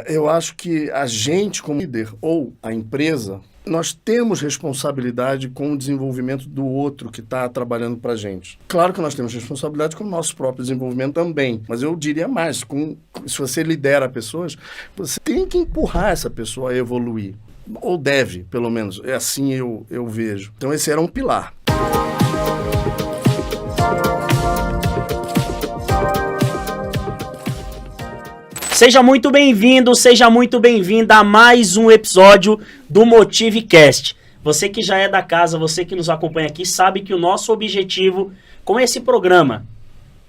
Eu acho que a gente, como líder ou a empresa, nós temos responsabilidade com o desenvolvimento do outro que está trabalhando para a gente. Claro que nós temos responsabilidade com o nosso próprio desenvolvimento também, mas eu diria mais, se você lidera pessoas, você tem que empurrar essa pessoa a evoluir. Ou deve, pelo menos. É assim eu vejo. Então esse era um pilar. Seja muito bem-vindo, seja muito bem-vinda a mais um episódio do MotiveCast. Você que já é da casa, você que nos acompanha aqui, sabe que o nosso objetivo com esse programa,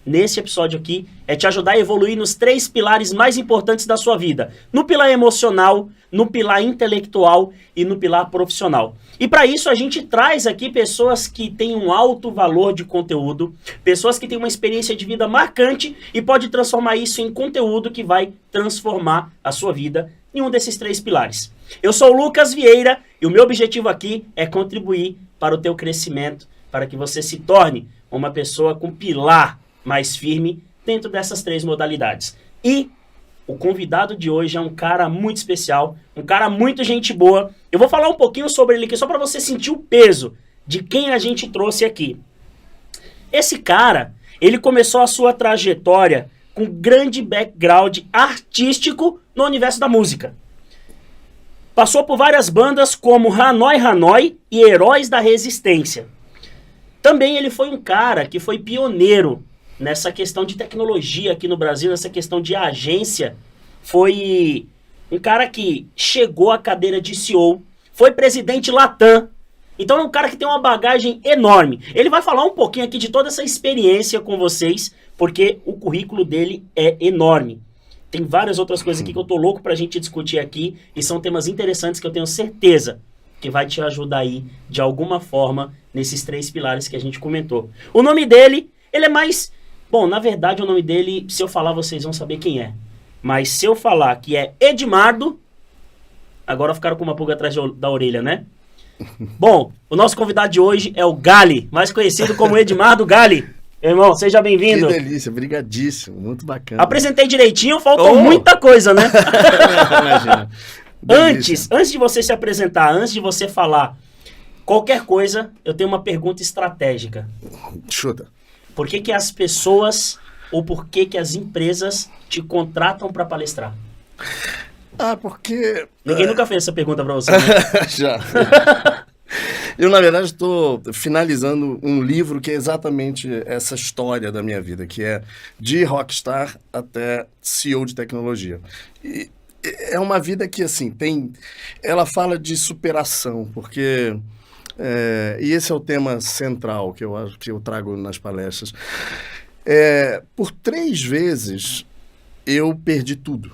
nesse episódio aqui, é te ajudar a evoluir nos 3 pilares mais importantes da sua vida. No pilar emocional, no pilar intelectual e no pilar profissional. E para isso a gente traz aqui pessoas que têm um alto valor de conteúdo, pessoas que têm uma experiência de vida marcante e pode transformar isso em conteúdo que vai transformar a sua vida em um desses 3 pilares. Eu sou o Lucas Vieira e o meu objetivo aqui é contribuir para o teu crescimento, para que você se torne uma pessoa com pilar mais firme dentro dessas 3 modalidades. E o convidado de hoje é um cara muito especial, um cara muito gente boa. Eu vou falar um pouquinho sobre ele aqui, só para você sentir o peso de quem a gente trouxe aqui. Esse cara, ele começou a sua trajetória com grande background artístico no universo da música. Passou por várias bandas como Hanoi Hanoi e Heróis da Resistência. Também ele foi um cara que foi pioneiro nessa questão de tecnologia aqui no Brasil, nessa questão de agência. Foi um cara que chegou à cadeira de CEO, foi presidente Latam. Então é um cara que tem uma bagagem enorme. Ele vai falar um pouquinho aqui de toda essa experiência com vocês, porque o currículo dele é enorme. Tem várias outras coisas aqui que eu tô louco pra gente discutir aqui, e são temas interessantes que eu tenho certeza que vai te ajudar aí, de alguma forma, nesses 3 pilares que a gente comentou. O nome dele, ele é mais... Bom, na verdade o nome dele, se eu falar vocês vão saber quem é. Mas se eu falar que é Edmardo, agora ficaram com uma pulga atrás da orelha, né? Bom, o nosso convidado de hoje é o Gali, mais conhecido como Edmardo Gali. Meu irmão, seja bem-vindo. Que delícia, brigadíssimo, muito bacana. Apresentei direitinho, faltou muita coisa, né? Imagina. Antes de você se apresentar, antes de você falar qualquer coisa, eu tenho uma pergunta estratégica. Chuta. Por que as pessoas ou por que as empresas te contratam para palestrar? Porque... Ninguém nunca fez essa pergunta para você, né? Já. Eu, na verdade, estou finalizando um livro que é exatamente essa história da minha vida, que é de rockstar até CEO de tecnologia. E é uma vida que, assim, ela fala de superação, porque... e esse é o tema central que eu trago nas palestras. Por 3 vezes eu perdi tudo,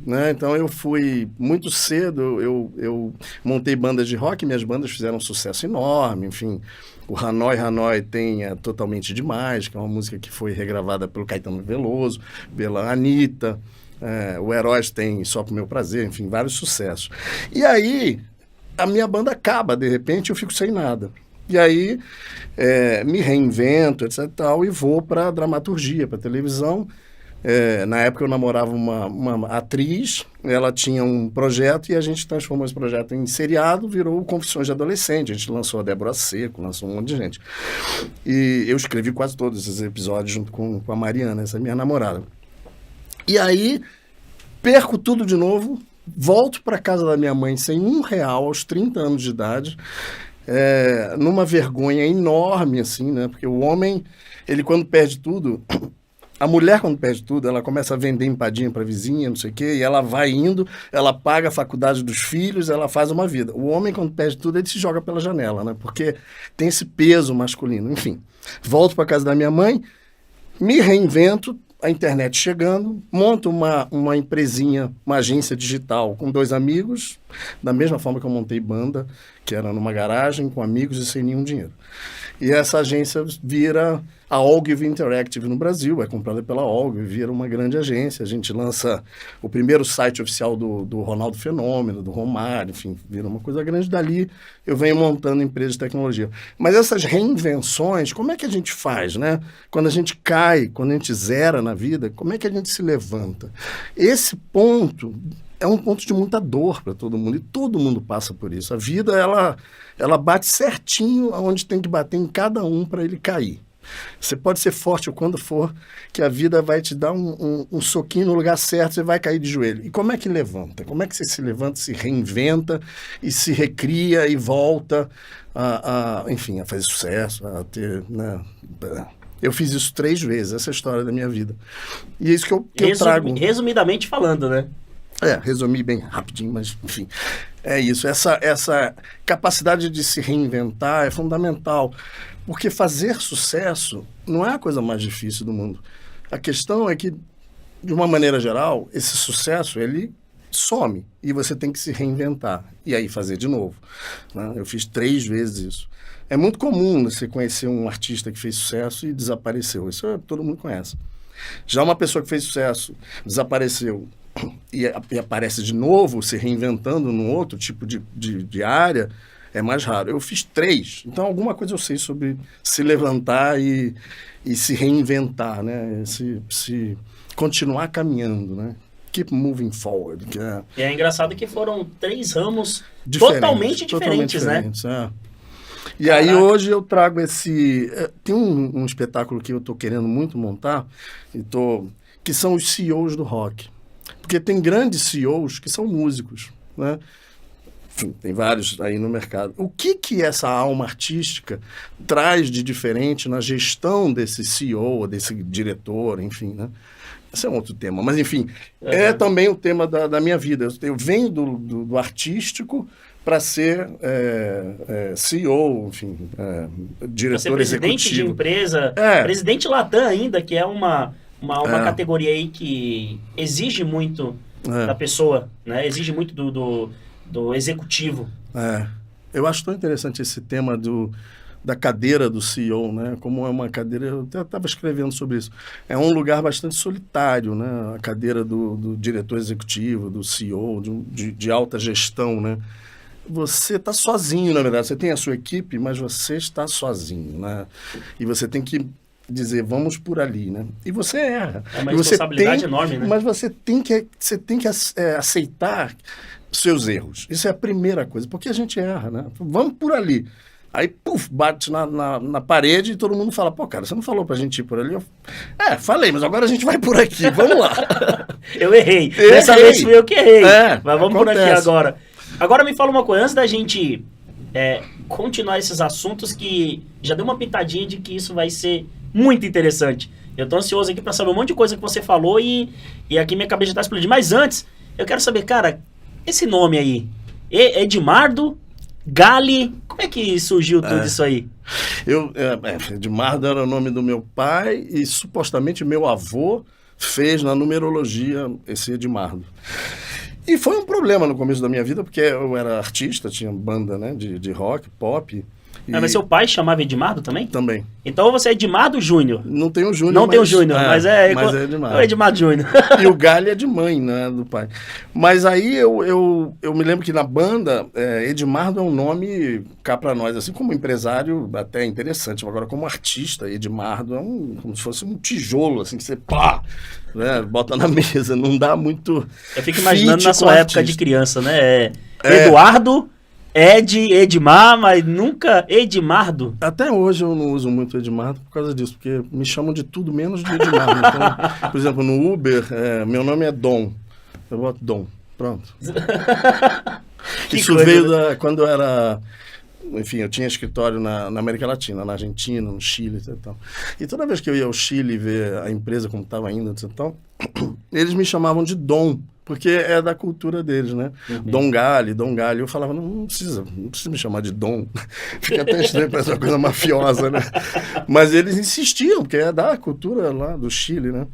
né? Então eu fui muito cedo, eu montei bandas de rock, minhas bandas fizeram um sucesso enorme, enfim. O Hanoi Hanoi tem Totalmente Demais, que é uma música que foi regravada pelo Caetano Veloso, pela Anitta. O Heróis tem Só Pro Meu Prazer, enfim, vários sucessos. E aí a minha banda acaba, de repente eu fico sem nada. E aí me reinvento, etc. e vou para dramaturgia, para televisão. Na época eu namorava uma atriz, ela tinha um projeto e a gente transformou esse projeto em seriado, virou Confissões de Adolescente. A gente lançou a Débora Seco, lançou um monte de gente. E eu escrevi quase todos esses episódios junto com a Mariana, essa minha namorada. E aí perco tudo de novo. Volto para casa da minha mãe sem R$1 aos 30 anos de idade, numa vergonha enorme, assim, né? Porque o homem, ele quando perde tudo, a mulher quando perde tudo, ela começa a vender empadinha para vizinha, não sei o quê, e ela vai indo, ela paga a faculdade dos filhos, ela faz uma vida. O homem quando perde tudo, ele se joga pela janela, né? Porque tem esse peso masculino. Enfim, volto para casa da minha mãe, me reinvento, a internet chegando, monto uma empresinha, uma agência digital com 2 amigos, da mesma forma que eu montei banda, que era numa garagem, com amigos e sem nenhum dinheiro. E essa agência vira a Ogilvy Interactive no Brasil, é comprada pela Ogilvy, vira uma grande agência. A gente lança o primeiro site oficial do Ronaldo Fenômeno, do Romário, enfim, vira uma coisa grande. Dali eu venho montando empresas de tecnologia. Mas essas reinvenções, como é que a gente faz, né? Quando a gente cai, quando a gente zera na vida, como é que a gente se levanta? Esse ponto é um ponto de muita dor para todo mundo, e todo mundo passa por isso. A vida, ela bate certinho onde tem que bater em cada um para ele cair. Você pode ser forte ou quando for, que a vida vai te dar um soquinho no lugar certo, você vai cair de joelho. E como é que levanta? Como é que você se levanta, se reinventa e se recria e volta enfim, a fazer sucesso, a ter, né? Eu fiz isso 3 vezes, essa é a história da minha vida. E é isso que eu trago. Resumidamente falando, né? Resumi bem rapidinho, mas enfim, é isso. Essa capacidade de se reinventar é fundamental, porque fazer sucesso não é a coisa mais difícil do mundo. A questão é que, de uma maneira geral, esse sucesso, ele some e você tem que se reinventar e aí fazer de novo, né? Eu fiz 3 vezes isso. É muito comum você conhecer um artista que fez sucesso e desapareceu. Isso todo mundo conhece. Já uma pessoa que fez sucesso, desapareceu e aparece de novo, se reinventando num outro tipo de área, é mais raro. Eu fiz 3, então alguma coisa eu sei sobre se levantar e se reinventar, né? Se continuar caminhando, né? Keep moving forward. E é engraçado que foram 3 ramos totalmente diferentes, né? E aí hoje eu trago esse... Tem um espetáculo que eu estou querendo muito montar, que são os CEOs do rock. Porque tem grandes CEOs que são músicos, né? Enfim, tem vários aí no mercado. O que essa alma artística traz de diferente na gestão desse CEO, desse diretor, enfim, né? Esse é um outro tema. Mas, enfim, é também o tema da minha vida. Eu venho do artístico para ser CEO, enfim, diretor presidente executivo. De empresa, presidente Latam ainda, que é uma categoria aí que exige muito da pessoa, né? Exige muito do executivo. Eu acho tão interessante esse tema da cadeira do CEO, né? Como é uma cadeira, eu até estava escrevendo sobre isso. É um lugar bastante solitário, né? A cadeira do diretor executivo, do CEO, de alta gestão, né? Você está sozinho, na verdade. Você tem a sua equipe, mas você está sozinho, né? E você tem que dizer, vamos por ali, né? E você erra. É uma responsabilidade enorme, né? Mas você tem que aceitar seus erros. Isso é a primeira coisa, porque a gente erra, né? Vamos por ali. Aí, puf, bate na parede e todo mundo fala, pô, cara, você não falou pra gente ir por ali? Falei, mas agora a gente vai por aqui, vamos lá. Eu errei. Dessa vez fui eu que errei. Mas vamos por aqui agora. Agora me fala uma coisa, antes da gente continuar esses assuntos, que já deu uma pitadinha de que isso vai ser muito interessante. Eu tô ansioso aqui pra saber um monte de coisa que você falou e aqui minha cabeça já tá explodindo. Mas antes, eu quero saber, cara, esse nome aí, Edmardo Gali, como é que surgiu tudo isso aí? Edmardo era o nome do meu pai e supostamente meu avô fez na numerologia esse Edmardo. E foi um problema no começo da minha vida, porque eu era artista, tinha banda, né, de rock, pop. Mas seu pai chamava Edmardo também? Também. Então você é Edmardo Júnior? Não tem o Júnior. Não tem o Júnior, mas é Edmardo. É Edmardo Júnior. E o Gali é de mãe, né, do pai. Mas aí eu me lembro que na banda, Edmardo é um nome cá pra nós, assim, como empresário até interessante. Agora, como artista, Edmardo é como se fosse um tijolo, assim, que você né, bota na mesa, não dá muito. Eu fico imaginando na sua época de criança, né? Eduardo, Edmar, mas nunca Edmardo. Até hoje eu não uso muito Edmardo por causa disso, porque me chamam de tudo menos de Edmardo. Então, por exemplo, no Uber, meu nome é Dom. Eu boto Dom. Pronto. Isso veio quando eu era... Enfim, eu tinha escritório na América Latina, na Argentina, no Chile e tal. E toda vez que eu ia ao Chile ver a empresa como estava indo e tal, eles me chamavam de Dom, porque é da cultura deles, né? Dom Gali. Eu falava, não precisa me chamar de Dom. Fica até estranho, parece uma coisa mafiosa, né? Mas eles insistiam, porque é da cultura lá do Chile, né?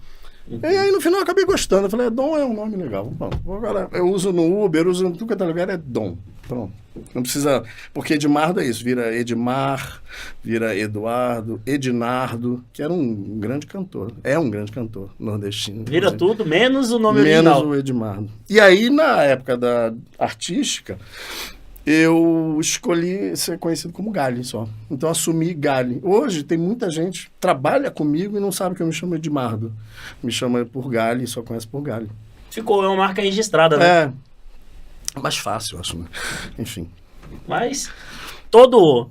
E aí, no final, eu acabei gostando. Eu falei, Dom é um nome legal. Bom, agora, eu uso no Uber, eu uso em tudo que é lugar, é Dom. Pronto. Não precisa... Porque Edmardo é isso. Vira Edmar, vira Eduardo, Ednardo, que era um grande cantor. É um grande cantor nordestino. Vira tudo, menos o nome original. Menos o Edmardo. E aí, na época da artística, eu escolhi ser conhecido como Gali só. Então, assumi Gali. Hoje, tem muita gente que trabalha comigo e não sabe que eu me chamo Edmardo. Me chama por Gali e só conhece por Gali. Ficou, é uma marca registrada, né? É mais fácil, eu acho, né? Enfim. Mas todo,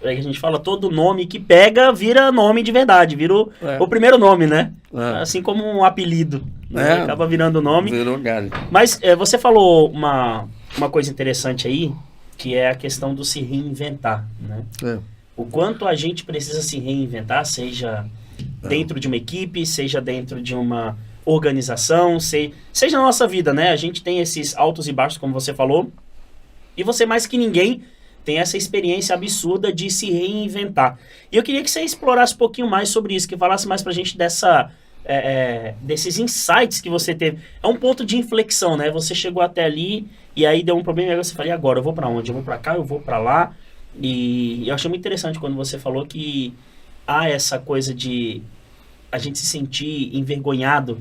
é que a gente fala, todo nome que pega vira nome de verdade, vira o primeiro nome, né? Assim como um apelido, né? Acaba virando nome. Virou galho. Mas você falou uma coisa interessante aí, que é a questão do se reinventar, né? O quanto a gente precisa se reinventar, seja dentro de uma equipe, seja dentro de uma organização, seja na nossa vida, né? A gente tem esses altos e baixos, como você falou, e você mais que ninguém tem essa experiência absurda de se reinventar. E eu queria que você explorasse um pouquinho mais sobre isso, que falasse mais pra gente desses insights que você teve. É um ponto de inflexão, né? Você chegou até ali e aí deu um problema e aí você falou, e agora? Eu vou pra onde? Eu vou pra cá? Eu vou pra lá? E eu achei muito interessante quando você falou que há essa coisa de a gente se sentir envergonhado,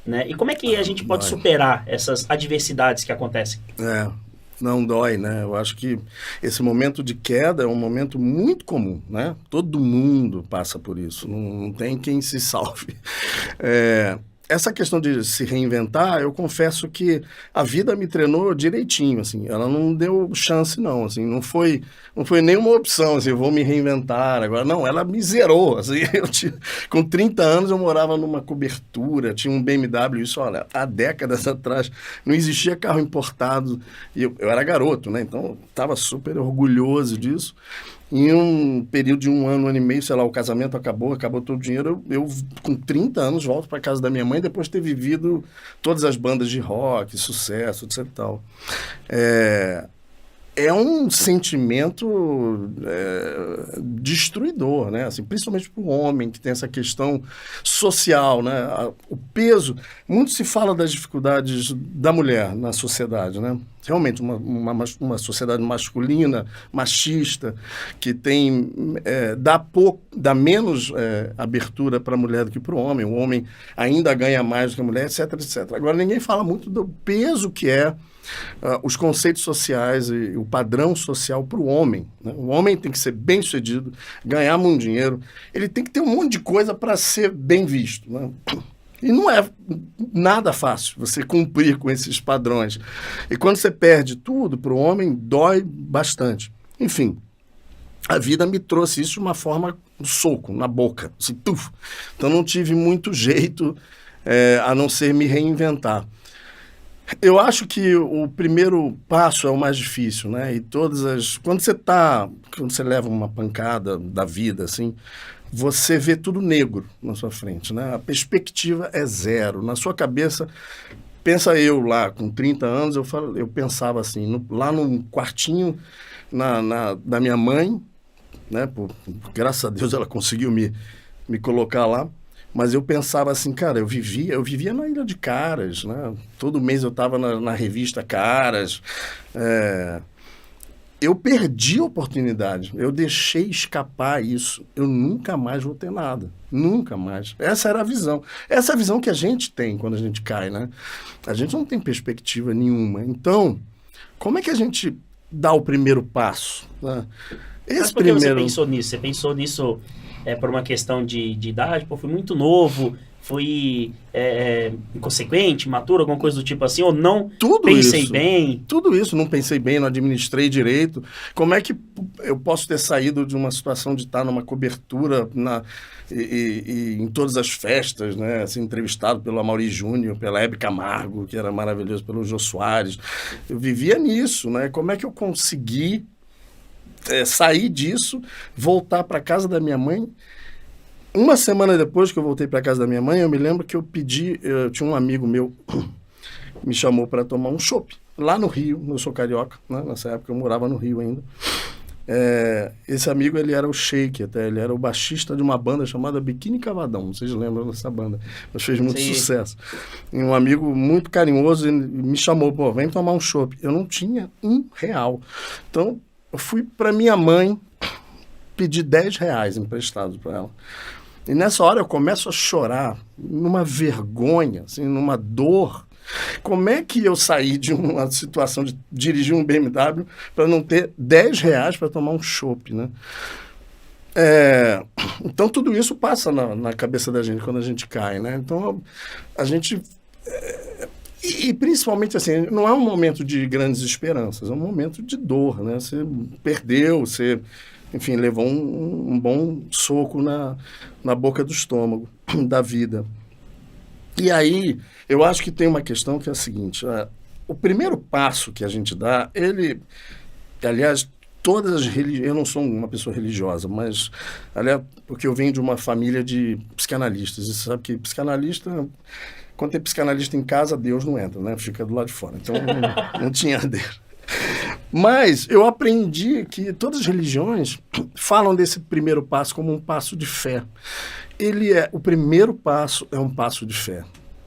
né? E como é que a gente pode superar essas adversidades que acontecem? Não dói, né? Eu acho que esse momento de queda é um momento muito comum, né? Todo mundo passa por isso, não tem quem se salve. Essa questão de se reinventar, eu confesso que a vida me treinou direitinho, assim, ela não deu chance não, assim, não foi nenhuma opção, assim, eu vou me reinventar agora, não, ela me zerou, assim, com 30 anos eu morava numa cobertura, tinha um BMW, isso, olha, há décadas atrás, não existia carro importado, e eu era garoto, né, então eu estava super orgulhoso disso. Em um período de 1 ano e meio, sei lá, o casamento acabou todo o dinheiro, eu com 30 anos volto para casa da minha mãe depois de ter vivido todas as bandas de rock, sucesso, etc e tal. É um sentimento destruidor, né? Assim, principalmente para o homem, que tem essa questão social, né? O peso. Muito se fala das dificuldades da mulher na sociedade, né? Realmente, uma sociedade masculina, machista, que tem dá menos abertura para a mulher do que para o homem. O homem ainda ganha mais do que a mulher, etc, etc. Agora, ninguém fala muito do peso que os conceitos sociais e o padrão social para o homem, né? O homem tem que ser bem-sucedido, ganhar muito dinheiro, ele tem que ter um monte de coisa para ser bem visto, né? E não é nada fácil você cumprir com esses padrões. E quando você perde tudo, para o homem, dói bastante. Enfim, a vida me trouxe isso de uma forma, um soco na boca, assim, tuf. Então não tive muito jeito a não ser me reinventar. Eu acho que o primeiro passo é o mais difícil, né? E quando você leva uma pancada da vida, assim, você vê tudo negro na sua frente, né? A perspectiva é zero. Na sua cabeça, pensa eu lá, com 30 anos, eu pensava assim, lá no quartinho da minha mãe, né? Graças a Deus ela conseguiu me colocar lá. Mas eu pensava assim, cara, eu vivia na Ilha de Caras, né? Todo mês eu estava na revista Caras. Eu perdi a oportunidade, eu deixei escapar isso. Eu nunca mais vou ter nada, nunca mais. Essa era a visão. Essa é a visão que a gente tem quando a gente cai, né? A gente não tem perspectiva nenhuma. Então, como é que a gente dá o primeiro passo, né? Mas por que você pensou nisso? Você pensou nisso por uma questão de idade? Pô, fui muito novo, fui inconsequente, maturo, alguma coisa do tipo assim, ou não pensei bem? Tudo isso, não pensei bem, não administrei direito. Como é que eu posso ter saído de uma situação de estar numa cobertura e em todas as festas, né? Assim, entrevistado pelo Amaury Júnior, pela Hebe Camargo, que era maravilhoso, pelo Jô Soares. Eu vivia nisso, né? Como é que eu consegui sair disso, voltar para casa da minha mãe? Uma semana depois que eu voltei para casa da minha mãe, eu me lembro que eu tinha um amigo meu me chamou para tomar um chopp lá no Rio. Eu sou carioca, né? Nessa época eu morava no Rio ainda. Esse amigo, ele era o Sheik, até ele era o baixista de uma banda chamada Biquíni Cavadão, vocês lembram dessa banda, mas fez muito sucesso. E um amigo muito carinhoso me chamou, pô, vem tomar um chopp. Eu não tinha R$1. Então eu fui para minha mãe pedir R$10 emprestados para ela. E nessa hora eu começo a chorar, numa vergonha, assim, numa dor. Como é que eu saí de uma situação de dirigir um BMW para não ter R$10 para tomar um chopp, né? Então tudo isso passa na cabeça da gente quando a gente cai, né? Então a gente E principalmente assim, não é um momento de grandes esperanças, é um momento de dor, né? Você perdeu, você, enfim, levou um bom soco na boca do estômago da vida. E aí, eu acho que tem uma questão que é a seguinte, o primeiro passo que a gente dá, aliás, todas as religiões, eu não sou uma pessoa religiosa, mas, aliás, porque eu venho de uma família de psicanalistas, e você sabe que psicanalista... Quando tem psicanalista em casa, Deus não entra, né? Fica do lado de fora. Então, não tinha Deus. Mas eu aprendi que todas as religiões falam desse primeiro passo como um passo de fé. O primeiro passo é um passo de fé.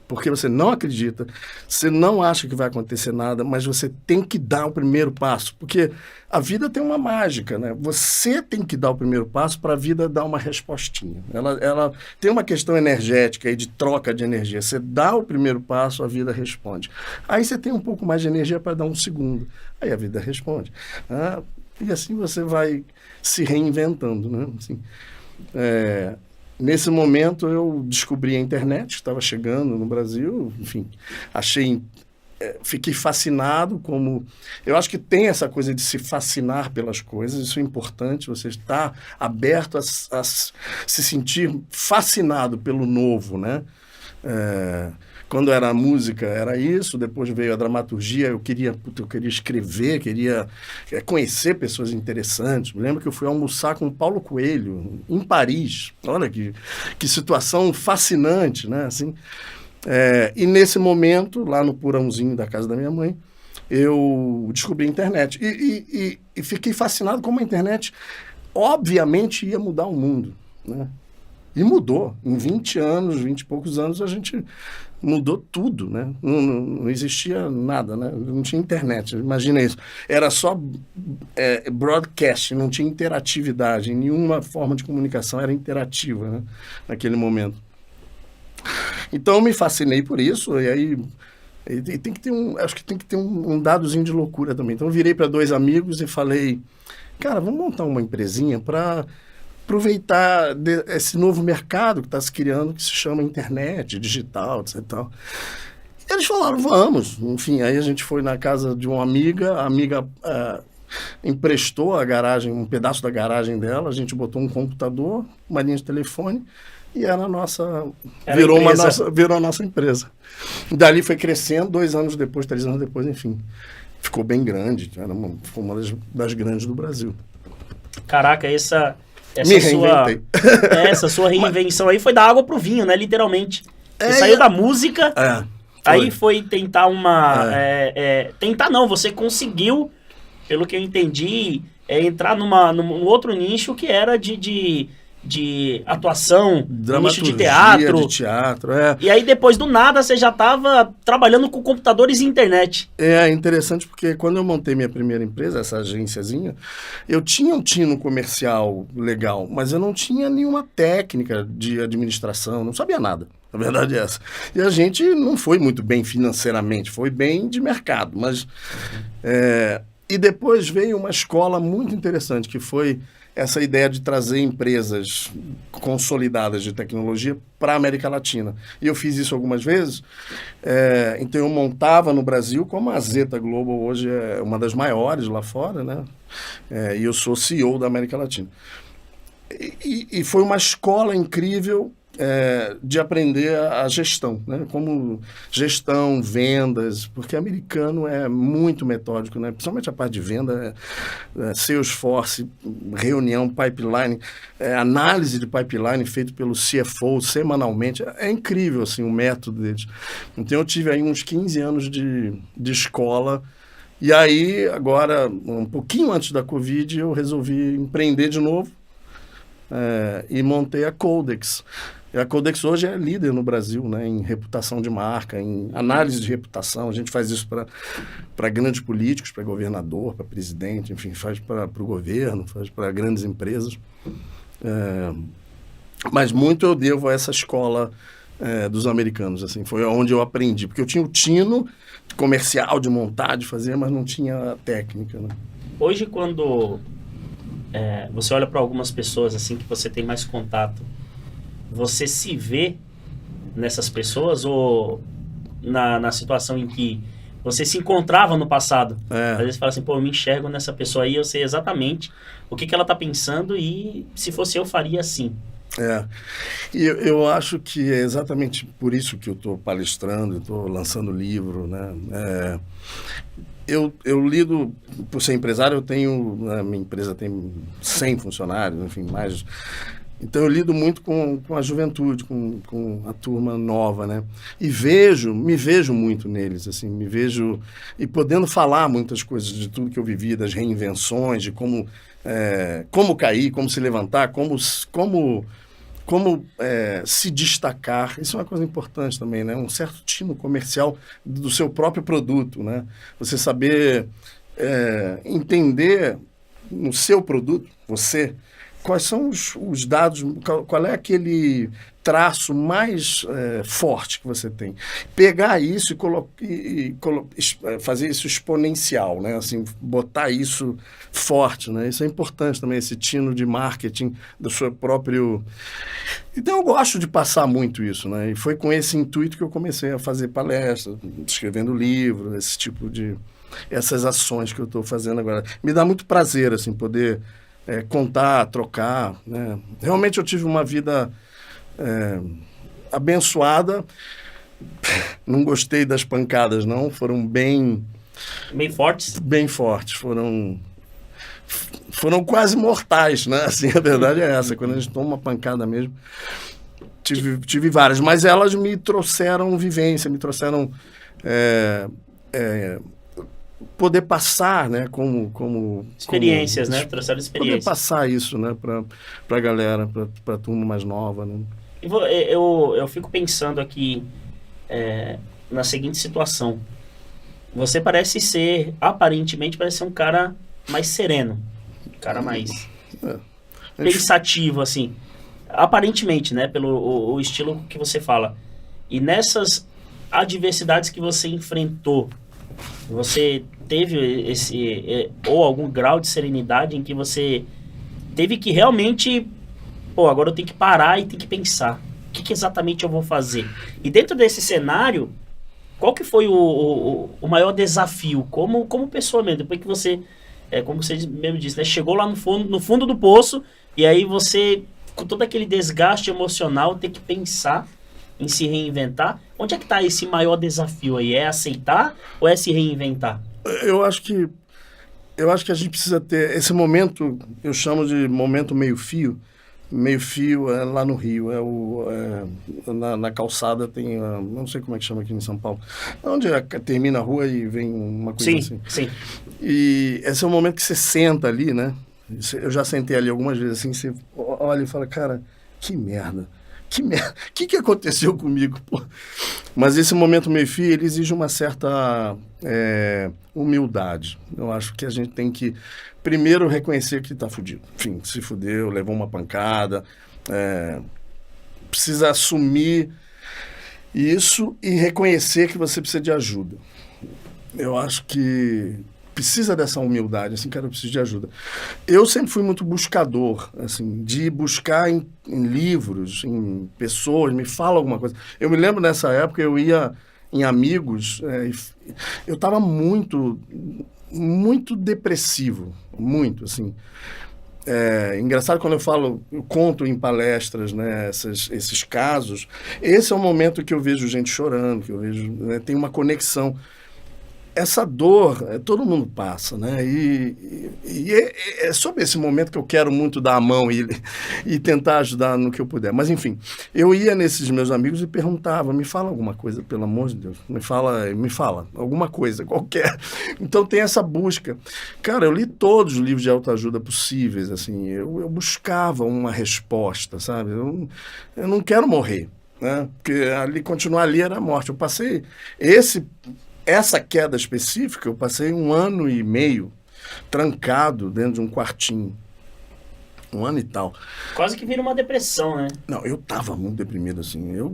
Porque você não acredita, você não acha que vai acontecer nada, mas você tem que dar o primeiro passo. Porque a vida tem uma mágica, né? Você tem que dar o primeiro passo para a vida dar uma respostinha. Ela tem uma questão energética aí de troca de energia. Você dá o primeiro passo, a vida responde. Aí você tem um pouco mais de energia para dar um segundo. Aí a vida responde. E assim você vai se reinventando, né? Assim, nesse momento eu descobri a internet, estava chegando no Brasil, enfim, fiquei fascinado eu acho que tem essa coisa de se fascinar pelas coisas, isso é importante, você está aberto a se sentir fascinado pelo novo, né? Quando era a música, era isso, depois veio a dramaturgia, eu queria escrever, queria conhecer pessoas interessantes. Me lembro que eu fui almoçar com o Paulo Coelho, em Paris. Olha que situação fascinante, né? Assim, e nesse momento, lá no porãozinho da casa da minha mãe, eu descobri a internet. E fiquei fascinado como a internet, obviamente, ia mudar o mundo, né? E mudou. Em 20 e poucos anos, a gente mudou tudo, né? Não existia nada, né? Não tinha internet, imagina isso. Era só broadcast, não tinha interatividade, nenhuma forma de comunicação era interativa, né? Naquele momento. Então, eu me fascinei por isso, e aí tem que ter acho que tem que ter um dadozinho de loucura também. Então, eu virei para 2 amigos e falei, cara, vamos montar uma empresinha para aproveitar esse novo mercado que está se criando, que se chama internet, digital, etc. E eles falaram, vamos. Enfim, aí a gente foi na casa de uma amiga, a amiga emprestou a garagem, um pedaço da garagem dela, a gente botou um computador, uma linha de telefone, e era a nossa... Virou a nossa empresa. Dali foi crescendo, 2 anos depois, 3 anos depois, enfim. Ficou bem grande, foi uma das grandes do Brasil. Caraca, essa sua reinvenção aí foi da água pro vinho, né? Literalmente. Você saiu da música, aí foi tentar tentar não, você conseguiu, pelo que eu entendi, entrar num outro nicho que era de atuação, nicho de teatro. E aí, depois do nada, você já estava trabalhando com computadores e internet. É interessante porque quando eu montei minha primeira empresa, essa agênciazinha, eu tinha um tino comercial legal, mas eu não tinha nenhuma técnica de administração, não sabia nada. A verdade é essa. E a gente não foi muito bem financeiramente, foi bem de mercado. Mas, e depois veio uma escola muito interessante, que foi essa ideia de trazer empresas consolidadas de tecnologia para a América Latina. E eu fiz isso algumas vezes. Então, eu montava no Brasil, como a Zeta Global hoje é uma das maiores lá fora, né? E eu sou CEO da América Latina. E foi uma escola incrível de aprender a gestão, né? Como gestão, vendas, porque americano é muito metódico, né? Principalmente a parte de venda, Salesforce, reunião, pipeline, análise de pipeline feito pelo CFO semanalmente, é incrível assim, o método deles. Então eu tive aí uns 15 anos de escola, e aí agora, um pouquinho antes da Covid, eu resolvi empreender de novo, e montei a Codex. A Codex hoje é líder no Brasil, né, em reputação de marca, em análise de reputação. A gente faz isso para grandes políticos, para governador, para presidente, enfim, faz para o governo, faz para grandes empresas. Mas muito eu devo a essa escola dos americanos. Assim, foi onde eu aprendi, porque eu tinha o tino comercial de montar, de fazer, mas não tinha a técnica. Né? Hoje, quando você olha para algumas pessoas assim que você tem mais contato, você se vê nessas pessoas ou na situação em que você se encontrava no passado. É. Às vezes você fala assim, pô, eu me enxergo nessa pessoa aí, eu sei exatamente o que ela tá pensando e se fosse eu faria assim. E eu acho que é exatamente por isso que eu estou palestrando, estou lançando livro, né? Eu lido, por ser empresário, a minha empresa tem 100 funcionários, enfim, mais. Então eu lido muito com a juventude, com a turma nova, né? E me vejo muito neles, assim, me vejo e podendo falar muitas coisas de tudo que eu vivi, das reinvenções, de como cair, como se levantar, como se destacar. Isso é uma coisa importante também, né? Um certo tino comercial do seu próprio produto, né? Você saber entender no seu produto, quais são os dados, qual é aquele traço mais forte que você tem. Pegar isso e fazer isso exponencial, né? Assim, botar isso forte, né? Isso é importante também, esse tino de marketing do seu próprio... Então eu gosto de passar muito isso, né? E foi com esse intuito que eu comecei a fazer palestra, escrevendo livro, essas ações que eu estou fazendo agora. Me dá muito prazer, assim, poder contar, trocar, né? Realmente eu tive uma vida abençoada. Não gostei das pancadas, não. Foram bem fortes? Bem fortes. Foram quase mortais, né? Assim, a verdade é essa. Quando a gente toma uma pancada mesmo, tive várias. Mas elas me trouxeram vivência, me trouxeram poder passar, né? Como experiências, né? Trouxeram experiências. Poder passar isso, né? Pra galera, pra turma mais nova, né? Eu fico pensando aqui na seguinte situação. Você aparentemente parece ser um cara mais sereno, um cara mais pensativo, assim. Aparentemente, né? Pelo o estilo que você fala. E nessas adversidades que você enfrentou, você teve ou algum grau de serenidade em que você teve que realmente, agora eu tenho que parar e tenho que pensar, o que exatamente eu vou fazer? E dentro desse cenário, qual que foi o maior desafio como pessoa mesmo, depois que você, como você mesmo disse, né, chegou lá no fundo do poço, e aí você, com todo aquele desgaste emocional, tem que pensar em se reinventar. Onde é que está esse maior desafio aí? É aceitar ou é se reinventar? Eu acho que a gente precisa ter esse momento, eu chamo de momento meio-fio. Meio-fio é lá no Rio, na calçada tem, não sei como é que chama aqui em São Paulo, onde termina a rua e vem uma coisa assim. Sim. E esse é o momento que você senta ali, né? Eu já sentei ali algumas vezes assim, você olha e fala, cara, que merda. O que aconteceu comigo? Pô? Mas esse momento meio-fio, ele exige uma certa humildade. Eu acho que a gente tem que, primeiro, reconhecer que está fudido. Enfim, se fudeu, levou uma pancada. Precisa assumir isso e reconhecer que você precisa de ajuda. Eu acho que precisa dessa humildade, assim, cara, eu preciso de ajuda. Eu sempre fui muito buscador, assim, de buscar em livros, em pessoas, me fala alguma coisa. Eu me lembro nessa época, eu ia em amigos, eu estava muito, muito depressivo, muito, assim. Engraçado quando eu conto em palestras, né, esses casos, esse é o momento que eu vejo gente chorando, que eu vejo, né, tem uma conexão. Essa dor, todo mundo passa, né? E é sobre esse momento que eu quero muito dar a mão e tentar ajudar no que eu puder. Mas, enfim, eu ia nesses meus amigos e perguntava, me fala alguma coisa, pelo amor de Deus. Me fala alguma coisa, qualquer. Então, tem essa busca. Cara, eu li todos os livros de autoajuda possíveis, assim. Eu buscava uma resposta, sabe? Eu não quero morrer, né? Porque continuar ali era a morte. Eu passei essa queda específica, eu passei 1 ano e meio trancado dentro de um quartinho. 1 ano e tal. Quase que vira uma depressão, né? Não, eu tava muito deprimido, assim. Eu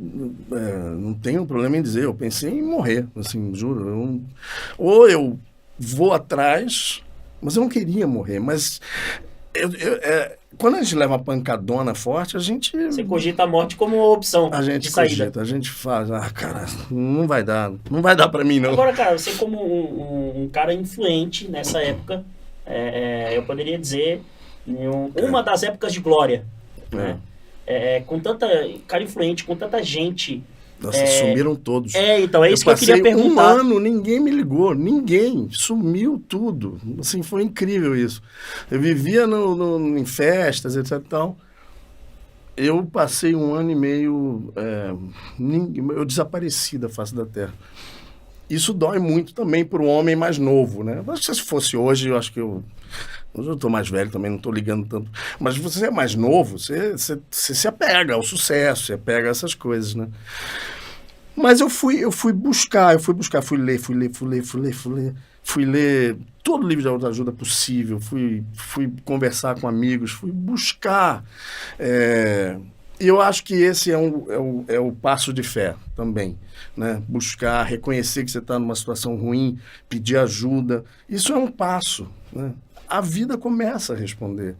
não tenho problema em dizer, eu pensei em morrer, assim, juro. Ou eu vou atrás, mas eu não queria morrer. Mas Quando a gente leva uma pancadona forte, Você cogita a morte como uma opção a gente de saída. cogita, a gente faz, cara, não vai dar pra mim, não. Agora, cara, você como um cara influente nessa época, eu poderia dizer, uma das épocas de glória, né? Com tanta cara influente, com tanta gente. Nossa, sumiram todos. Então, é isso que eu queria perguntar. Um ano, ninguém me ligou, ninguém, sumiu tudo. Assim, foi incrível isso. Eu vivia em festas, etc e tal. Eu passei 1 ano e meio, eu desapareci da face da Terra. Isso dói muito também para o homem mais novo, né? Acho que se fosse hoje, eu acho que hoje eu estou mais velho também, não estou ligando tanto. Mas você é mais novo, você se apega ao sucesso, se apega a essas coisas, né? Mas eu fui buscar, fui ler todo livro de autoajuda possível, fui conversar com amigos, fui buscar. E eu acho que esse é o passo de fé também, né? Buscar, reconhecer que você está numa situação ruim, pedir ajuda, isso é um passo, né? A vida começa a responder,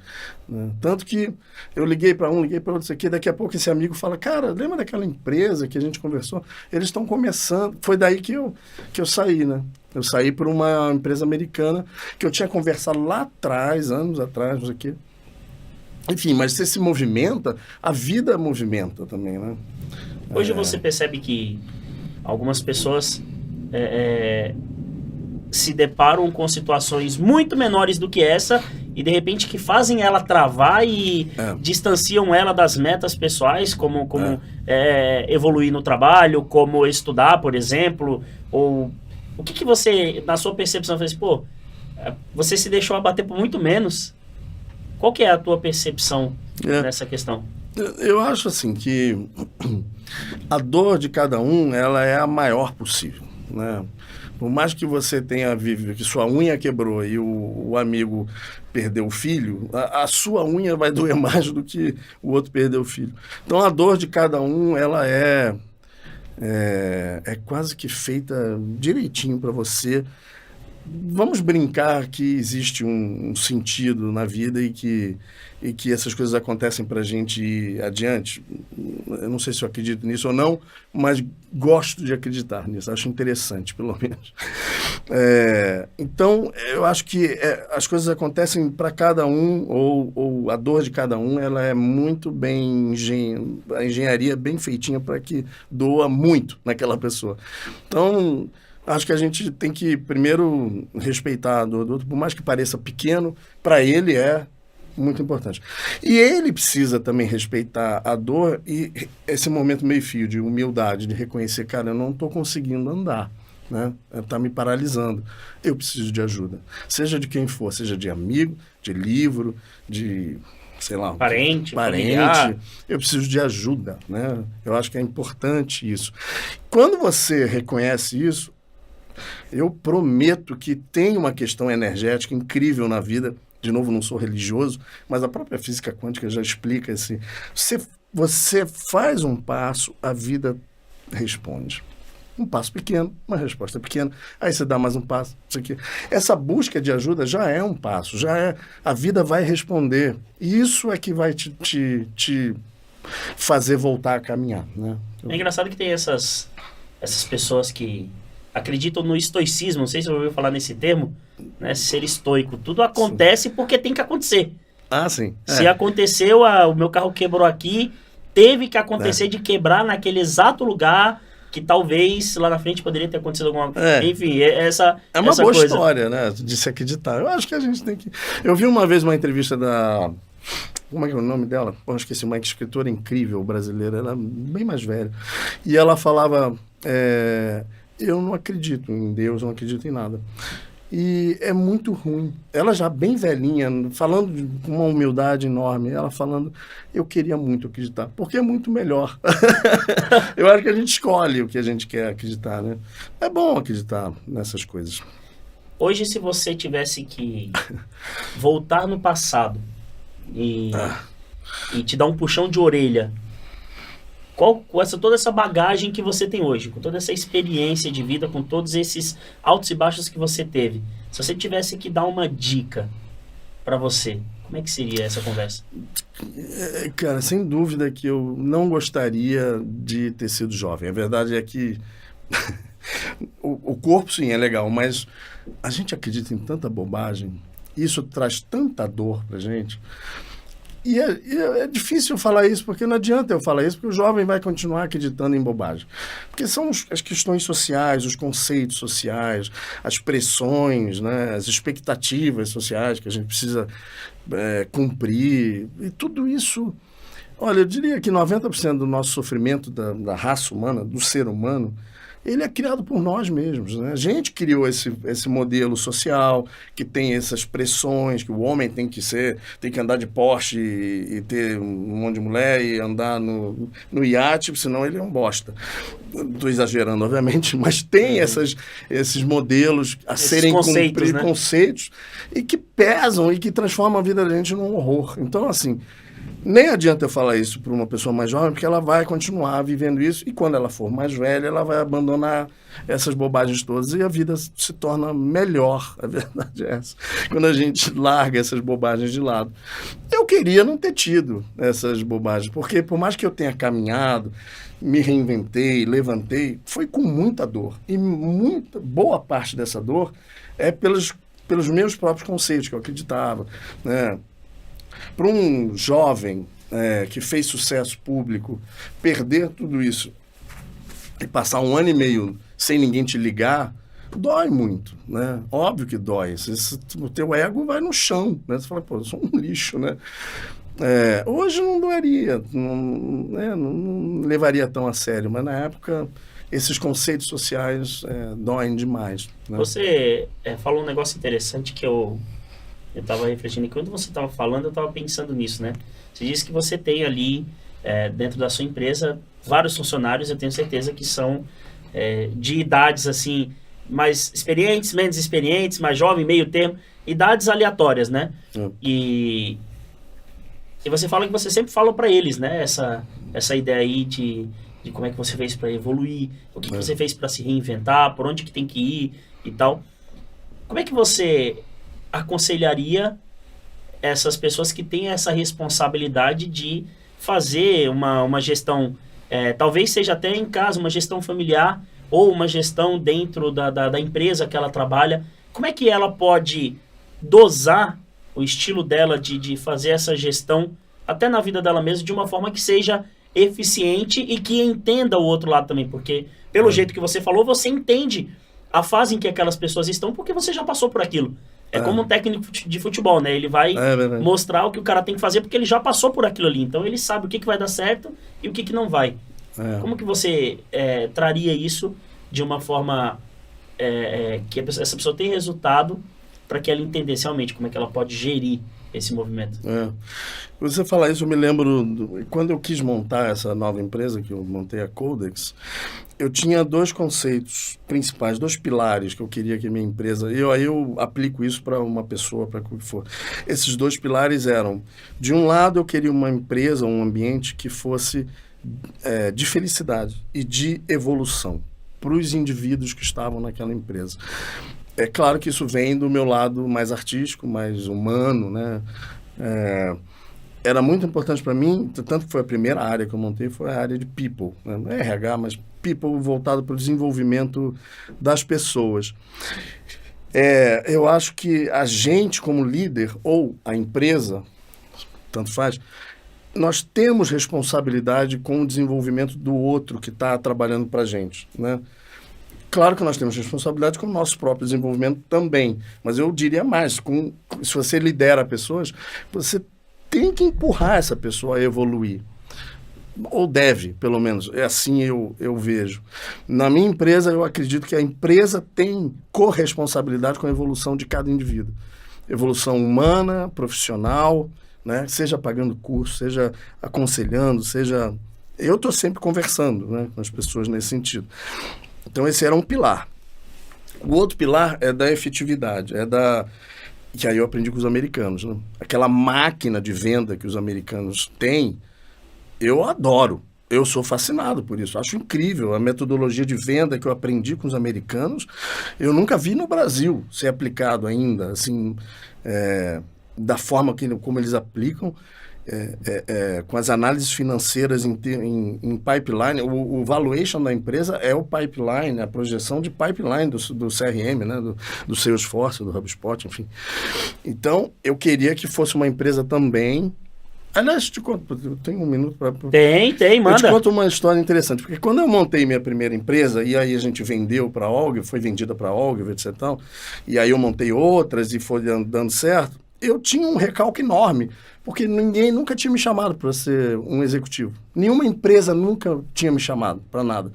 né? Tanto que eu liguei para liguei para outro, aqui, daqui a pouco esse amigo fala, cara, lembra daquela empresa que a gente conversou? Eles estão começando, foi daí que eu saí, né? Eu saí para uma empresa americana que eu tinha conversado lá atrás, anos atrás, não sei o quê. Enfim, mas você se movimenta, a vida movimenta também, né? Hoje você percebe que algumas pessoas se deparam com situações muito menores do que essa e de repente que fazem ela travar e distanciam ela das metas pessoais, como evoluir no trabalho, como estudar, por exemplo, ou o que você, na sua percepção, fez, você se deixou abater por muito menos. Qual que é a tua percepção nessa questão? Eu acho assim que a dor de cada um, ela é a maior possível, né? Por mais que você tenha vivido, que sua unha quebrou e o amigo perdeu o filho, a sua unha vai doer mais do que o outro perdeu o filho. Então a dor de cada um, ela é quase que feita direitinho para você. Vamos brincar que existe um sentido na vida e que essas coisas acontecem para a gente ir adiante. Eu não sei se eu acredito nisso ou não, mas gosto de acreditar nisso. Acho interessante, pelo menos. Então, eu acho que as coisas acontecem para cada um, ou a dor de cada um, ela é muito bem... a engenharia é bem feitinha para que doa muito naquela pessoa. Então... acho que a gente tem que, primeiro, respeitar a dor do outro, por mais que pareça pequeno, para ele é muito importante. E ele precisa também respeitar a dor e esse momento meio-fio de humildade, de reconhecer, cara, eu não estou conseguindo andar, né? Está me paralisando. Eu preciso de ajuda. Seja de quem for, seja de amigo, de livro, de... sei lá, parente, familiar. Eu preciso de ajuda, né? Eu acho que é importante isso. Quando você reconhece isso, eu prometo que tem uma questão energética incrível na vida. De novo, não sou religioso, mas a própria física quântica já explica assim. Você faz um passo, a vida responde. Um passo pequeno, uma resposta pequena. Aí você dá mais um passo. Isso aqui. Essa busca de ajuda já é um passo, a vida vai responder. E isso é que vai te fazer voltar a caminhar, né? É engraçado que tem essas pessoas que acreditam no estoicismo, não sei se você ouviu falar nesse termo, né? Ser estoico. Tudo acontece porque tem que acontecer. Ah, sim. Se aconteceu, o meu carro quebrou aqui, teve que acontecer de quebrar naquele exato lugar que talvez lá na frente poderia ter acontecido alguma coisa. Enfim, essa é uma essa boa coisa. História, né? De se acreditar. Eu acho que a gente tem que... Eu vi uma vez uma entrevista da... Como é que é o nome dela? Pô, esqueci, uma escritora incrível brasileira, ela é bem mais velha. E ela falava... eu não acredito em Deus, não acredito em nada. E é muito ruim. Ela já bem velhinha, falando com uma humildade enorme, ela falando, eu queria muito acreditar, porque é muito melhor. Eu acho que a gente escolhe o que a gente quer acreditar, né? É bom acreditar nessas coisas. Hoje, se você tivesse que voltar no passado e te dar um puxão de orelha, com toda essa bagagem que você tem hoje, com toda essa experiência de vida, com todos esses altos e baixos que você teve, se você tivesse que dar uma dica para você, Como é que seria essa conversa? Cara, sem dúvida que eu não gostaria de ter sido jovem. A verdade é que o corpo, sim, é legal, mas a gente acredita em tanta bobagem, isso traz tanta dor pra gente. E é difícil falar isso, porque não adianta eu falar isso, porque o jovem vai continuar acreditando em bobagem. Porque são as questões sociais, os conceitos sociais, as pressões, né, as expectativas sociais que a gente precisa cumprir. E tudo isso... Olha, eu diria que 90% do nosso sofrimento da raça humana, do ser humano, ele é criado por nós mesmos, né? A gente criou esse modelo social que tem essas pressões, que o homem tem que andar de Porsche e ter um monte de mulher e andar no iate, senão ele é um bosta. Estou exagerando, obviamente, mas tem esses modelos a serem cumpridos, né? Conceitos, e que pesam e que transformam a vida da gente num horror. Então, assim... Nem adianta eu falar isso para uma pessoa mais jovem, porque ela vai continuar vivendo isso, e quando ela for mais velha, ela vai abandonar essas bobagens todas, e a vida se torna melhor, a verdade é essa, quando a gente larga essas bobagens de lado. Eu queria não ter tido essas bobagens, porque por mais que eu tenha caminhado, me reinventei, levantei, foi com muita dor, e boa parte dessa dor é pelos meus próprios conceitos que eu acreditava, né? Para um jovem que fez sucesso público, perder tudo isso e passar 1 ano e meio sem ninguém te ligar, dói muito, né? Óbvio que dói. O teu ego vai no chão, né? Você fala, pô, eu sou um lixo, né? Hoje não doeria, não levaria tão a sério, mas na época esses conceitos sociais doem demais. Né? Você falou um negócio interessante que eu estava refletindo, e quando você estava falando, eu estava pensando nisso, né? Você disse que você tem ali, dentro da sua empresa, vários funcionários, eu tenho certeza que são de idades, assim, mais experientes, menos experientes, mais jovem, meio termo, idades aleatórias, né? E você fala que você sempre fala para eles, né? Essa ideia aí de como é que você fez para evoluir, o que você fez para se reinventar, por onde que tem que ir e tal. Como é que você aconselharia essas pessoas que têm essa responsabilidade de fazer uma gestão, talvez seja até em casa, uma gestão familiar ou uma gestão dentro da empresa que ela trabalha? Como é que ela pode dosar o estilo dela de fazer essa gestão até na vida dela mesma de uma forma que seja eficiente e que entenda o outro lado também? Porque, pelo jeito que você falou, você entende a fase em que aquelas pessoas estão porque você já passou por aquilo. É como um técnico de futebol, né? Ele vai mostrar o que o cara tem que fazer porque ele já passou por aquilo ali. Então ele sabe o que vai dar certo e o que não vai. Como que você traria isso de uma forma que essa pessoa tem resultado para que ela entendesse realmente como é que ela pode gerir esse movimento? Você falar isso, eu me lembro quando eu quis montar essa nova empresa, que eu montei a Codex, eu tinha 2 conceitos principais, 2 pilares que eu queria que a minha empresa... Aí eu aplico isso para uma pessoa, para o que for. Esses 2 pilares eram, de um lado, eu queria uma empresa, um ambiente que fosse de felicidade e de evolução para os indivíduos que estavam naquela empresa. É claro que isso vem do meu lado mais artístico, mais humano, né? Era muito importante para mim, tanto que foi a primeira área que eu montei, foi a área de people, né? Não é RH, mas people voltado para o desenvolvimento das pessoas. Eu acho que a gente, como líder, ou a empresa, tanto faz, nós temos responsabilidade com o desenvolvimento do outro que está trabalhando para a gente, né? Claro que nós temos responsabilidade com o nosso próprio desenvolvimento também, mas eu diria mais, se você lidera pessoas, você tem que empurrar essa pessoa a evoluir. Ou deve, pelo menos. É assim eu vejo. Na minha empresa, eu acredito que a empresa tem corresponsabilidade com a evolução de cada indivíduo. Evolução humana, profissional, né? Seja pagando curso, seja aconselhando, seja... Eu estou sempre conversando, né, com as pessoas nesse sentido. Então, esse era um pilar. O outro pilar é da efetividade, que aí eu aprendi com os americanos, né? Aquela máquina de venda que os americanos têm, eu adoro. Eu sou fascinado por isso. Acho incrível a metodologia de venda que eu aprendi com os americanos. Eu nunca vi no Brasil ser aplicado ainda, assim, da forma como eles aplicam, com as análises financeiras em pipeline. O valuation da empresa é o pipeline, a projeção de pipeline do CRM, né? do Salesforce, do HubSpot, enfim. Então, eu queria que fosse uma empresa também... Aliás, te conto, eu tenho um minuto para... Tem, manda. Eu te conto uma história interessante, porque quando eu montei minha primeira empresa, e aí a gente vendeu para a Ogilvy, foi vendida para a Ogilvy, etc. E aí eu montei outras e foi dando certo, eu tinha um recalque enorme, porque ninguém nunca tinha me chamado para ser um executivo. Nenhuma empresa nunca tinha me chamado para nada.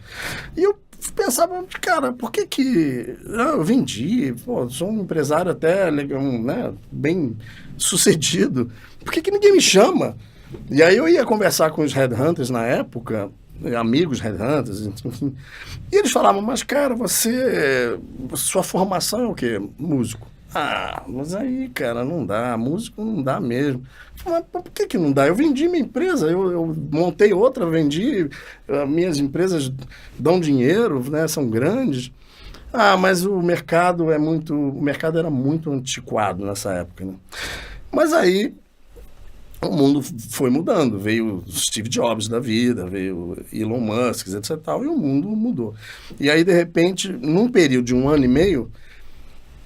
E eu pensava, cara, por que eu vendi, sou um empresário até né, bem sucedido, por que ninguém me chama? E aí eu ia conversar com os headhunters na época, amigos headhunters, enfim, e eles falavam, mas cara, sua formação é o quê? Músico. Ah, mas aí, cara, não dá, músico não dá mesmo. Mas por que não dá? Eu vendi minha empresa, eu montei outra, vendi, minhas empresas dão dinheiro, né, são grandes. Ah, mas o mercado era muito antiquado nessa época, né? Mas aí o mundo foi mudando, veio Steve Jobs da vida, veio Elon Musk, etc. E o mundo mudou. E aí, de repente, num período de 1 ano e meio,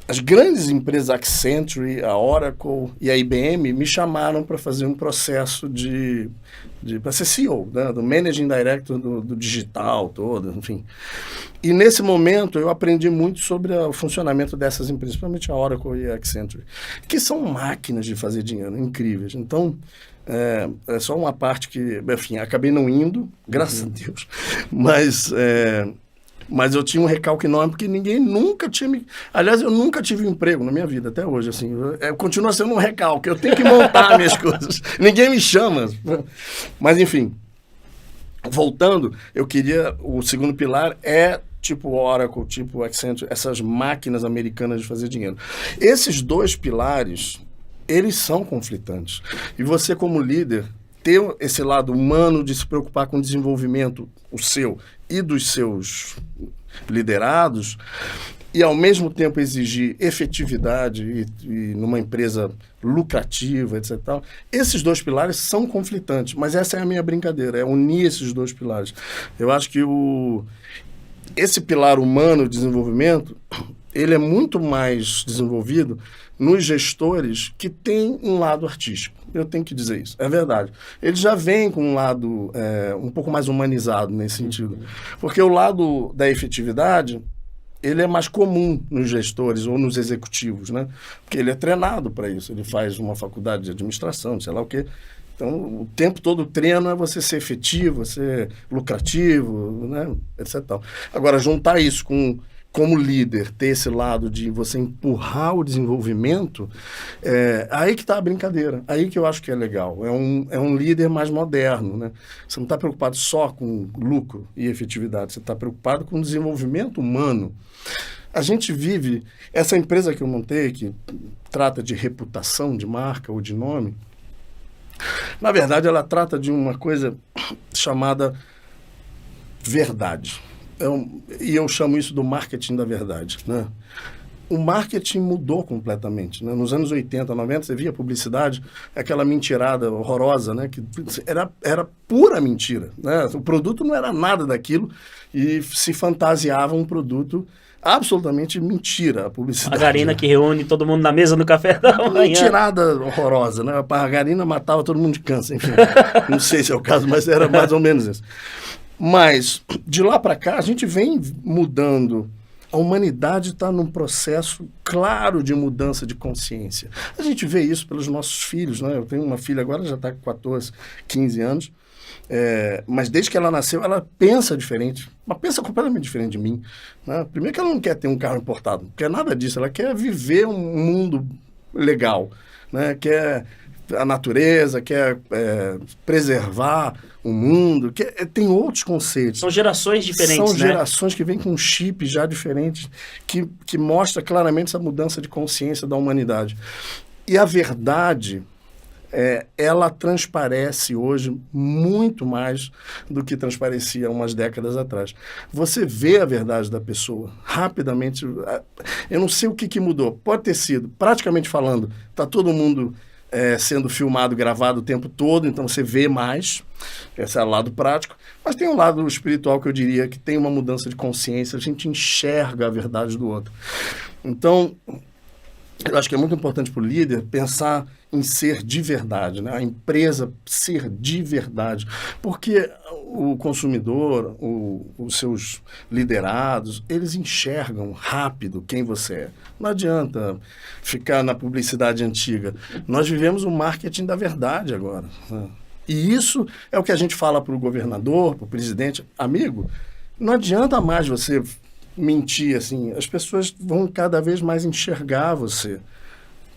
as grandes empresas, a Accenture, a Oracle e a IBM, me chamaram para fazer um processo para ser CEO, né, do Managing Director do digital todo, enfim. E nesse momento eu aprendi muito sobre o funcionamento dessas empresas, principalmente a Oracle e a Accenture, que são máquinas de fazer dinheiro, incríveis. Então, é só uma parte que, enfim, acabei não indo, graças a Deus, mas eu tinha um recalque enorme, porque ninguém nunca tinha me... Aliás, eu nunca tive um emprego na minha vida, até hoje, assim. Continua sendo um recalque, eu tenho que montar minhas coisas. Ninguém me chama. Mas, enfim, voltando, eu queria... O segundo pilar é tipo Oracle, tipo Accenture, essas máquinas americanas de fazer dinheiro. Esses 2 pilares, eles são conflitantes. E você, como líder, ter esse lado humano de se preocupar com o desenvolvimento, o seu e dos seus liderados, e ao mesmo tempo exigir efetividade e numa empresa lucrativa, etc. Esses 2 pilares são conflitantes, mas essa é a minha brincadeira, é unir esses 2 pilares. Eu acho que esse pilar humano, desenvolvimento, ele é muito mais desenvolvido nos gestores que têm um lado artístico. Eu tenho que dizer isso, é verdade. Eles já vêm com um lado um pouco mais humanizado nesse sentido. Porque o lado da efetividade, ele é mais comum nos gestores ou nos executivos, né? Porque ele é treinado para isso. Ele faz uma faculdade de administração, sei lá o quê. Então, o tempo todo o treino é você ser efetivo, ser lucrativo, né? Etc. Agora, juntar isso como líder, ter esse lado de você empurrar o desenvolvimento, aí que está a brincadeira, aí que eu acho que é legal. É um líder mais moderno, né? Você não está preocupado só com lucro e efetividade, você está preocupado com o desenvolvimento humano. A gente vive... Essa empresa que eu montei, que trata de reputação de marca ou de nome, na verdade, ela trata de uma coisa chamada verdade. E eu chamo isso do marketing da verdade, né? O marketing mudou completamente, né? Nos anos 80, 90, você via publicidade, aquela mentirada horrorosa, né? Que era pura mentira, né? O produto não era nada daquilo e se fantasiava um produto absolutamente mentira, a publicidade. Margarina que reúne todo mundo na mesa no café da manhã. Mentirada horrorosa, né? A margarina matava todo mundo de câncer, enfim. Não sei se é o caso, mas era mais ou menos isso. Mas, de lá para cá, a gente vem mudando. A humanidade está num processo claro de mudança de consciência. A gente vê isso pelos nossos filhos, né? Eu tenho uma filha agora, já está com 14, 15 anos, mas desde que ela nasceu, ela pensa diferente, mas pensa completamente diferente de mim, né? Primeiro que ela não quer ter um carro importado, não quer nada disso, ela quer viver um mundo legal, né? Quer a natureza, quer preservar o mundo, tem outros conceitos. São gerações diferentes, São né? gerações que vêm com chip já diferentes, que mostra claramente essa mudança de consciência da humanidade. E a verdade ela transparece hoje muito mais do que transparecia umas décadas atrás. Você vê a verdade da pessoa rapidamente. Eu não sei o que mudou. Pode ter sido, praticamente falando, está todo mundo sendo filmado, gravado o tempo todo, então você vê mais. Esse é o lado prático. Mas tem um lado espiritual que eu diria que tem uma mudança de consciência, a gente enxerga a verdade do outro. Então, eu acho que é muito importante para o líder pensar em ser de verdade, né? A empresa ser de verdade. Porque o consumidor, os seus liderados, eles enxergam rápido quem você é. Não adianta ficar na publicidade antiga. Nós vivemos o marketing da verdade agora, né? E isso é o que a gente fala para o governador, para o presidente. Amigo, não adianta mais você mentir, assim. As pessoas vão cada vez mais enxergar você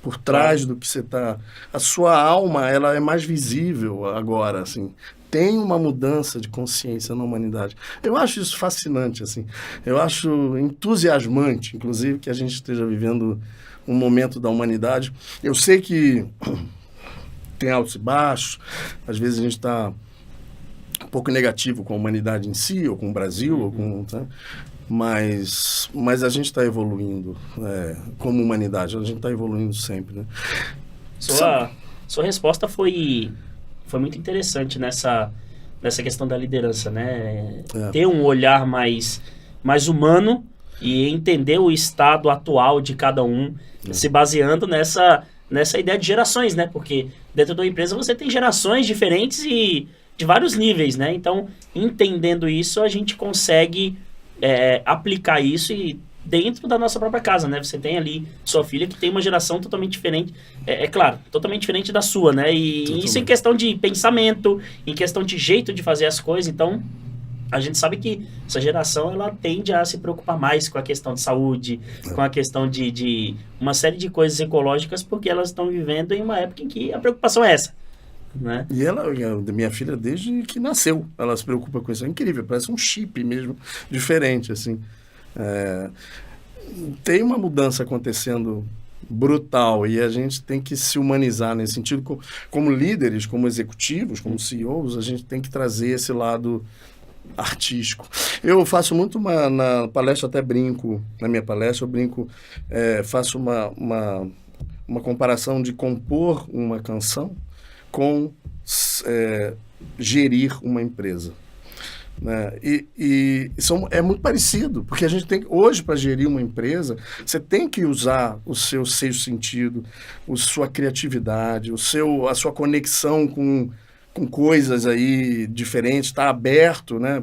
por trás do que você está. A sua alma, ela é mais visível agora, assim. Tem uma mudança de consciência na humanidade. Eu acho isso fascinante, assim. Eu acho entusiasmante, inclusive, que a gente esteja vivendo um momento da humanidade. Eu sei que tem altos e baixos, às vezes a gente está um pouco negativo com a humanidade em si, ou com o Brasil, ou com... Tá? Mas a gente está evoluindo como humanidade, a gente está evoluindo sempre, né? Sua resposta foi muito interessante nessa questão da liderança, né? Ter um olhar mais humano e entender o estado atual de cada um, se baseando nessa ideia de gerações, né? Porque dentro da empresa você tem gerações diferentes e de vários níveis, né? Então, entendendo isso, a gente consegue aplicar isso e dentro da nossa própria casa, né? Você tem ali sua filha que tem uma geração totalmente diferente, claro, totalmente diferente da sua, né? E isso em questão de pensamento, em questão de jeito de fazer as coisas. Então, a gente sabe que essa geração, ela tende a se preocupar mais com a questão de saúde, com a questão de uma série de coisas ecológicas, porque elas estão vivendo em uma época em que a preocupação é essa, né? E minha filha, desde que nasceu, ela se preocupa com isso. É incrível, parece um chip mesmo, diferente, assim. Tem uma mudança acontecendo brutal e a gente tem que se humanizar nesse sentido. Como líderes, como executivos, como CEOs, a gente tem que trazer esse lado artístico. Eu faço muito na palestra, até brinco, na minha palestra, eu brinco, faço uma comparação de compor uma canção com gerir uma empresa, né? É muito parecido, porque a gente tem hoje, para gerir uma empresa, você tem que usar o seu sexto sentido, a sua criatividade, a sua conexão com coisas aí diferentes, está aberto, né?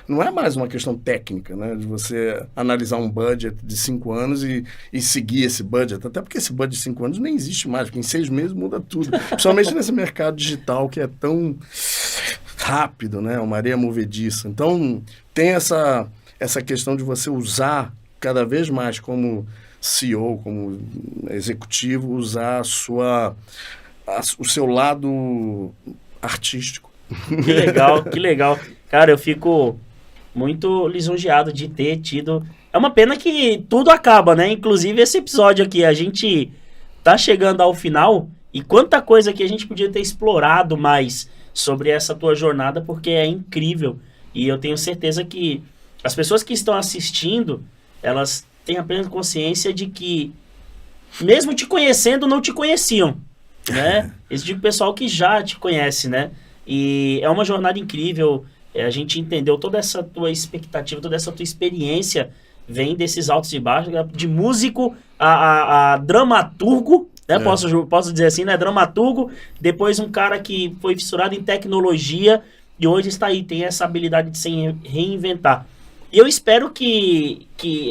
Não é mais uma questão técnica, né? De você analisar um budget de 5 anos e seguir esse budget, até porque esse budget de 5 anos nem existe mais, porque em 6 meses muda tudo, principalmente nesse mercado digital que é tão rápido, né? Uma areia movediça. Então, tem essa questão de você usar cada vez mais como CEO, como executivo, usar o seu lado artístico. Que legal. Cara, eu fico muito lisonjeado de ter tido... É uma pena que tudo acaba, né? Inclusive esse episódio aqui, a gente tá chegando ao final e quanta coisa que a gente podia ter explorado mais sobre essa tua jornada, porque é incrível. E eu tenho certeza que as pessoas que estão assistindo, elas têm a plena consciência de que, mesmo te conhecendo, não te conheciam, né? Esse tipo de pessoal que já te conhece, né? E é uma jornada incrível. A gente entendeu toda essa tua expectativa, toda essa tua experiência vem desses altos e baixos, de músico a dramaturgo, né? Posso dizer assim, né? Dramaturgo, depois um cara que foi fissurado em tecnologia e hoje está aí, tem essa habilidade de se reinventar. E eu espero que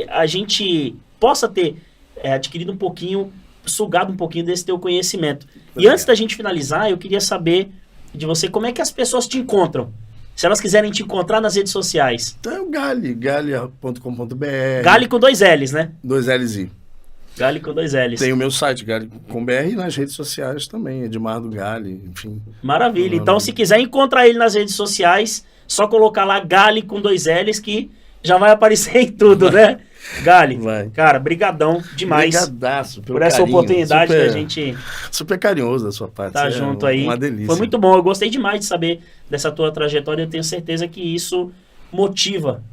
a gente possa ter adquirido um pouquinho, sugado um pouquinho desse teu conhecimento. E antes da gente finalizar, eu queria saber de você como é que as pessoas te encontram. Se elas quiserem te encontrar nas redes sociais. Então é o gali.com.br. Gali com 2 L's, né? 2 L's I. Gali com 2 L's. Tem o meu site, gali.com.br, e nas redes sociais também, Edmar do Gali, enfim. Maravilha. Então, se quiser encontrar ele nas redes sociais, só colocar lá Gali com 2 L's que já vai aparecer em tudo, né? Gali, Vai. cara, brigadão demais Brigadaço pelo por essa carinho, oportunidade super, que a gente super carinhoso da sua parte. tá junto aí. Uma delícia. Foi muito bom, eu gostei demais de saber dessa tua trajetória, eu tenho certeza que isso motiva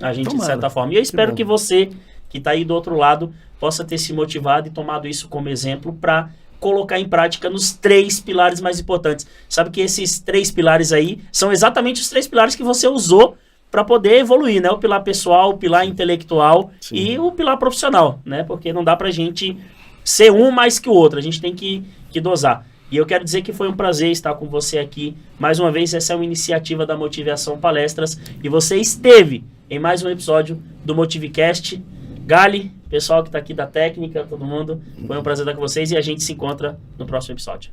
a gente de certa forma. E eu espero que você, que tá aí do outro lado, possa ter se motivado e tomado isso como exemplo para colocar em prática nos 3 pilares mais importantes. Sabe que esses 3 pilares aí são exatamente os 3 pilares que você usou para poder evoluir, né? O pilar pessoal, o pilar intelectual e o pilar profissional, né? Porque não dá pra gente ser um mais que o outro, a gente tem que dosar. E eu quero dizer que foi um prazer estar com você aqui. Mais uma vez, essa é uma iniciativa da Motivação Palestras e você esteve em mais um episódio do Motivecast. Gali, pessoal que está aqui da técnica, todo mundo, foi um prazer estar com vocês e a gente se encontra no próximo episódio.